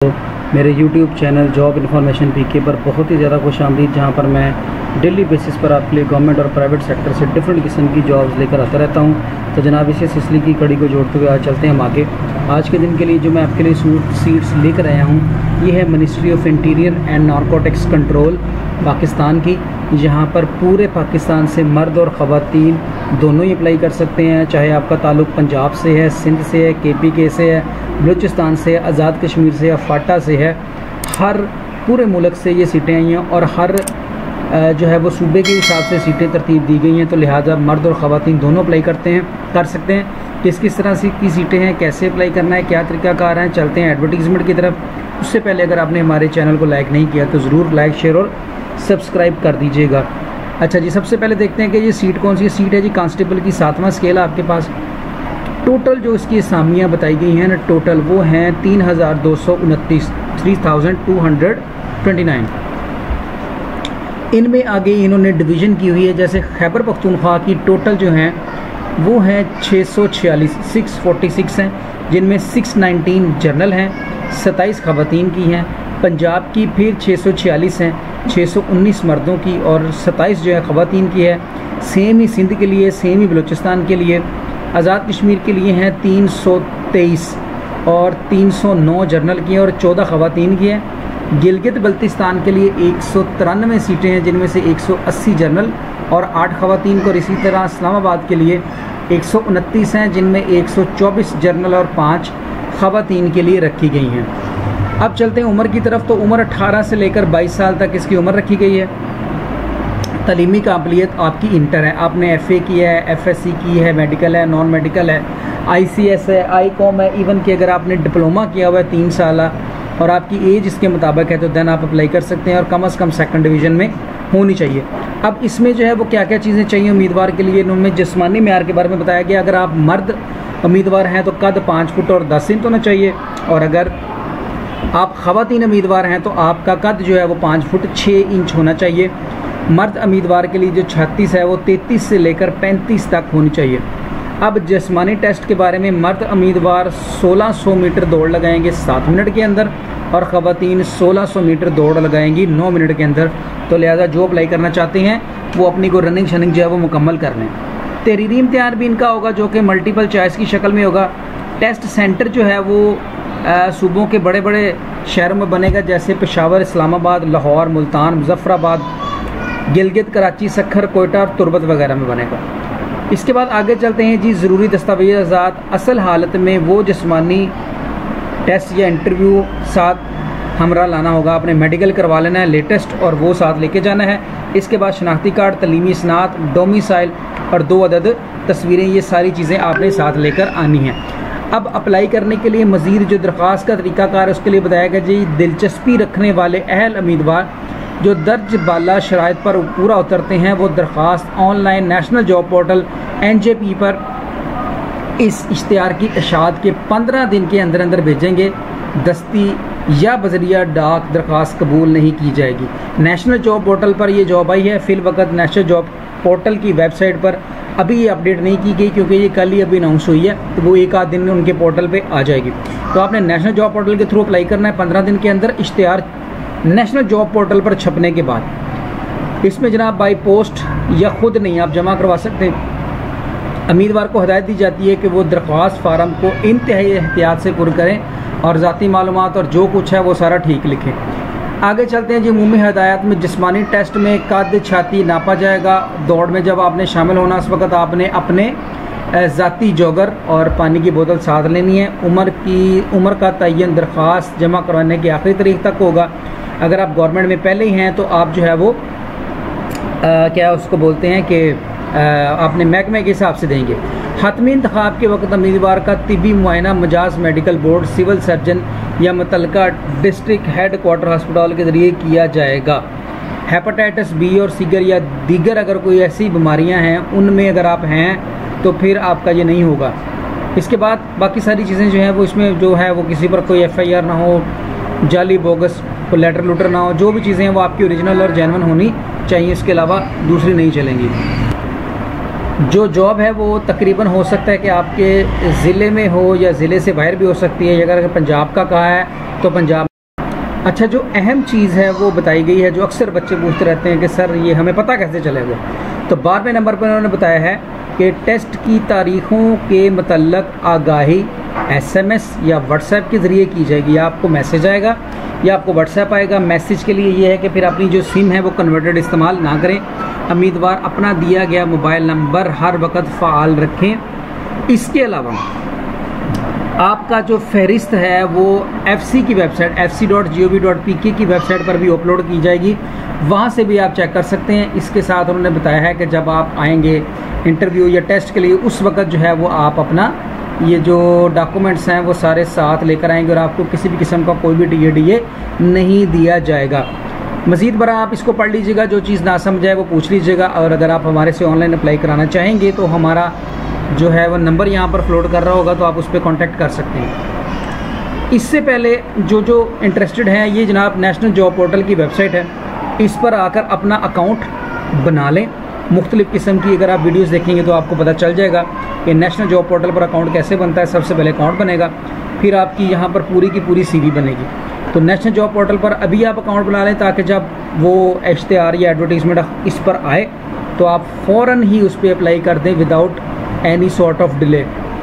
तो मेरे YouTube channel job information पीके पर बहुत ही ज़्यादा खुशामदीद, जहाँ पर मैं डेली बेसिस पर आपके लिए गवर्नमेंट और प्राइवेट सेक्टर से डिफरेंट किस्म की जॉब्स लेकर आता रहता हूँ। तो जनाब इसी सिलसिले की कड़ी को जोड़ते हुए आज चलते हैं हम आगे। आज के दिन के लिए जो मैं आपके लिए सीट्स लेकर आया हूँ, ये है ministry of interior and narcotics control Pakistan की। यहाँ पर पूरे पाकिस्तान से मर्द और ख़वातीन दोनों ही अप्लाई कर सकते हैं, चाहे आपका ताल्लुक़ पंजाब से है, सिंध से है, KPK से है, बलूचिस्तान से, आज़ाद कश्मीर से या फाटा से है। हर पूरे मुल्क से ये सीटें आई हैं और हर जो है वो सूबे के हिसाब से सीटें तरतीब दी गई हैं। तो लिहाजा मर्द और ख़वातीन दोनों अप्लाई कर सकते हैं। किस तरह से की सीटें हैं, कैसे अप्लाई करना है, क्या तरीक़ाकार है, चलते हैं एडवर्टीज़मेंट की तरफ। उससे पहले अगर आपने हमारे चैनल को लाइक नहीं किया तो ज़रूर लाइक, शेयर और सब्सक्राइब कर दीजिएगा। अच्छा जी, सबसे पहले देखते हैं कि ये सीट कौन सी सीट है जी। कांस्टेबल की 7वां स्केल है आपके पास। टोटल जो इसकी असामियाँ बताई गई हैं ना, टोटल वो हैं 3229, 3229। इनमें आगे इन्होंने डिवीज़न की हुई है, जैसे खैबर पख्तूनख्वा की टोटल जो हैं वो हैं 646, 646 हैं, जिनमें 619 जनरल हैं, 27 ख़वातीन की हैं। पंजाब की फिर 646 हैं, 619 मर्दों की और 27 जो है ख़वातीन की है। सेम ही सिंध के लिए, सेम ही बलूचिस्तान के लिए। आज़ाद कश्मीर के लिए हैं 323 और 309 जनरल की हैं और 14 ख़वातीन की हैं। गिलगित बल्तिस्तान के लिए 193 सीटें हैं, जिनमें से 180 जनरल और 8 ख़वातीन को। और इसी तरह इस्लामाबाद के लिए 129 हैं, जिनमें 124 जनरल और 5 ख़वातीन के लिए रखी गई हैं। अब चलते हैं उम्र की तरफ। तो उम्र 18 से लेकर 22 साल तक इसकी उम्र रखी गई है। तलीमी काबिलियत आपकी इंटर है, आपने FA किया है, FSC की है, मेडिकल है, नॉन मेडिकल है, ICS है, ICOM है, इवन कि अगर आपने डिप्लोमा किया हुआ है 3 साल और आपकी एज इसके मुताबिक है तो देन आप अप्लाई कर सकते हैं और कम से कम सेकंड डिवीज़न में होनी चाहिए। अब इसमें जो है वो क्या क्या चीज़ें चाहिए उम्मीदवार के लिए, इन्होंने जिस्मानी मेयार के बारे में बताया गया। अगर आप मर्द उम्मीदवार हैं तो कद 5 फुट और 10 इंच होना चाहिए, और अगर आप ख़वातीन उम्मीदवार हैं तो आपका कद जो है वो 5 फुट 6 इंच होना चाहिए। मर्द उम्मीदवार के लिए जो 36 है वो 33 से लेकर 35 तक होनी चाहिए। अब जिस्मानी टेस्ट के बारे में, मर्द उम्मीदवार 1600 मीटर दौड़ लगाएंगे 7 मिनट के अंदर और ख़वातीन 1600 मीटर दौड़ लगाएंगी 9 मिनट के अंदर। तो लिहाजा जो अप्लाई करना चाहते हैं वो अपनी को रनिंग शनिंग जो है वो मुकम्मल कर लें। तहरीरी इम्तिहान भी इनका होगा, जो कि मल्टीपल चॉइस की शक्ल में होगा। टेस्ट सेंटर जो है वो सूबों के बड़े बड़े शहरों में बनेगा, जैसे पेशावर, इस्लामाबाद, लाहौर, मुल्तान, मुजफ्फराबाद, गिलगित, कराची, सखर, कोयटा और तुर्बत वगैरह में बनेगा। इसके बाद आगे चलते हैं जी। ज़रूरी दस्तावेज़ात, असल हालत में वो जिस्मानी टेस्ट या इंटरव्यू साथ हमरा लाना होगा, आपने मेडिकल करवा लेना है लेटेस्ट और वो साथ लेके जाना है। इसके बाद शनाख्ती कार्ड, तलीमी सनात, डोमिसाइल और 2 अदद तस्वीरें, ये सारी चीज़ें आपने साथ लेकर आनी हैं। अब अप्लाई करने के लिए मज़ीद जो दरख्वास्त का तरीक़ाकार है उसके लिए बताया गया जी। दिलचस्पी रखने वाले अहल उम्मीदवार जो दर्ज बाला शराइत पर पूरा उतरते हैं वो दरख्वास्त online national job portal NJP पर इस इश्तिहार की इशाअत के 15 दिन के अंदर अंदर भेजेंगे। दस्ती या बजरिया डाक दरख्वास्त कबूल नहीं की जाएगी। नेशनल जॉब पोर्टल पर ये जॉब आई है। फिल वक्त नेशनल जॉब पोर्टल की वेबसाइट पर अभी ये अपडेट नहीं की गई, क्योंकि ये कल ही अभी अनाउंस हुई है, तो वो एक आध दिन में उनके पोर्टल पे आ जाएगी। तो आपने नेशनल जॉब पोर्टल के थ्रू अप्लाई करना है 15 दिन के अंदर। इश्तिहार नेशनल जॉब पोर्टल पर छपने के बाद इसमें जनाब बाई पोस्ट या ख़ुद नहीं आप जमा करवा सकते। उम्मीदवार को हिदायत दी जाती है कि वो दरख्वास्त फार्म को इंतहाई एहतियात से पुर करें और ज़ाती मालूमात और जो कुछ है वो सारा ठीक लिखें। आगे चलते हैं जी। उमूमी हिदायत में जिस्मानी टेस्ट में कद छाती नापा जाएगा। दौड़ में जब आपने शामिल होना उस वक्त आपने अपने ज़ाती जोगर और पानी की बोतल साथ लेनी है। उम्र का तयन दरख्वास्त जमा करवाने की आखिरी तारीख तक होगा। अगर आप गवर्नमेंट में पहले ही हैं तो आप जो है वो क्या उसको बोलते हैं कि आपने महकमे के हिसाब से देंगे। हतमी इंतखाब के वक्त उम्मीदवार का तिबी मुआयना मजाज मेडिकल बोर्ड, सिविल सर्जन या मुतल्लिका डिस्ट्रिक्ट हेड क्वार्टर हस्पताल के ज़रिए किया जाएगा। हेपेटाइटिस B और सीगर या दीगर अगर कोई ऐसी बीमारियां हैं उनमें अगर आप हैं तो फिर आपका ये नहीं होगा। इसके बाद बाकी सारी चीज़ें जो हैं वो इसमें जो है वो किसी पर कोई FIR ना हो, जाली बोगस कोई लेटर लूटर ना हो, जो भी चीज़ें हैं वो आपकी ओरिजिनल और जेन्युइन होनी चाहिए, इसके अलावा दूसरी नहीं चलेंगी। जो जॉब है वो तकरीबन हो सकता है कि आपके ज़िले में हो या ज़िले से बाहर भी हो सकती है। अगर पंजाब का कहा है तो पंजाब अच्छा, जो अहम चीज़ है वो बताई गई है, जो अक्सर बच्चे पूछते रहते हैं कि सर ये हमें पता कैसे चलेगा। तो 12वें नंबर पर उन्होंने बताया है कि टेस्ट की तारीख़ों के मतलब आगाही SMS या व्हाट्सएप के ज़रिए की जाएगी। या आपको मैसेज आएगा या आपको व्हाट्सएप आएगा। मैसेज के लिए ये है कि फिर अपनी जो सिम है वो कन्वर्टेड इस्तेमाल ना करें। उम्मीदवार अपना दिया गया मोबाइल नंबर हर वक्त फ़ाल रखें। इसके अलावा आपका जो फहरिस्त है वो FC की वेबसाइट fc.gov.pk की वेबसाइट पर भी अपलोड की जाएगी, वहाँ से भी आप चेक कर सकते हैं। इसके साथ उन्होंने बताया है कि जब आप आएंगे इंटरव्यू या टेस्ट के लिए, उस वक्त जो है वो आप अपना ये जो डॉक्यूमेंट्स हैं वो सारे साथ लेकर आएंगे और आपको किसी भी किस्म का कोई भी DA नहीं दिया जाएगा। मज़ीद बरा आप इसको पढ़ लीजिएगा, जो चीज़ ना समझ आए वो पूछ लीजिएगा। और अगर आप हमारे से ऑनलाइन अप्लाई कराना चाहेंगे तो हमारा जो है वो नंबर यहाँ पर फ्लोट कर रहा होगा, तो आप उस पर कॉन्टैक्ट कर सकते हैं। इससे पहले जो इंटरेस्टेड हैं, ये जनाब नेशनल जॉब पोर्टल की वेबसाइट है, इस पर आकर अपना अकाउंट बना लें। मुख्तलिफ़ किस्म की अगर आप वीडियोस देखेंगे तो आपको पता चल जाएगा कि नेशनल जॉब पोर्टल पर अकाउंट कैसे बनता है। सबसे पहले अकाउंट बनेगा, फिर आपकी यहाँ पर पूरी की पूरी CV बनेगी। तो नेशनल जॉब पोर्टल पर अभी आप अकाउंट बना लें, ताकि जब वो इश्तिहार या एडवर्टीज़मेंट इस पर आए तो आप फ़ौरन ही उस पर अप्लाई कर दें without any sort of delay.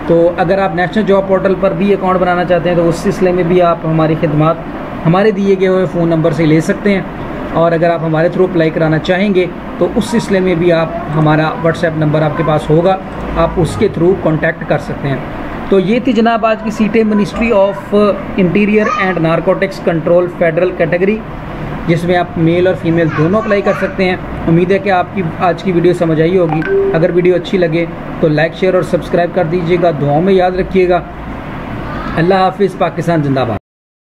तो अगर आप नेशनल जॉब पोर्टल पर भी अकाउंट बनाना चाहते हैं तो उस सिलसिले में भी आप हमारी खिदमत हमारे दिए गए हुए फ़ोन नंबर से ले सकते हैं। और अगर आप हमारे थ्रू अप्लाई कराना चाहेंगे तो उस सिलसिले में भी आप हमारा व्हाट्सएप नंबर आपके पास होगा, आप उसके थ्रू कांटेक्ट कर सकते हैं। तो ये थी जनाब आज की सीटें ministry of interior and narcotics control federal category, जिसमें आप मेल और फीमेल दोनों अप्लाई कर सकते हैं। उम्मीद है कि आपकी आज की वीडियो समझ आई होगी। अगर वीडियो अच्छी लगे तो लाइक, शेयर और सब्सक्राइब कर दीजिएगा। दुआओं में याद रखिएगा। अल्लाह हाफिज़। पाकिस्तान जिंदाबाद।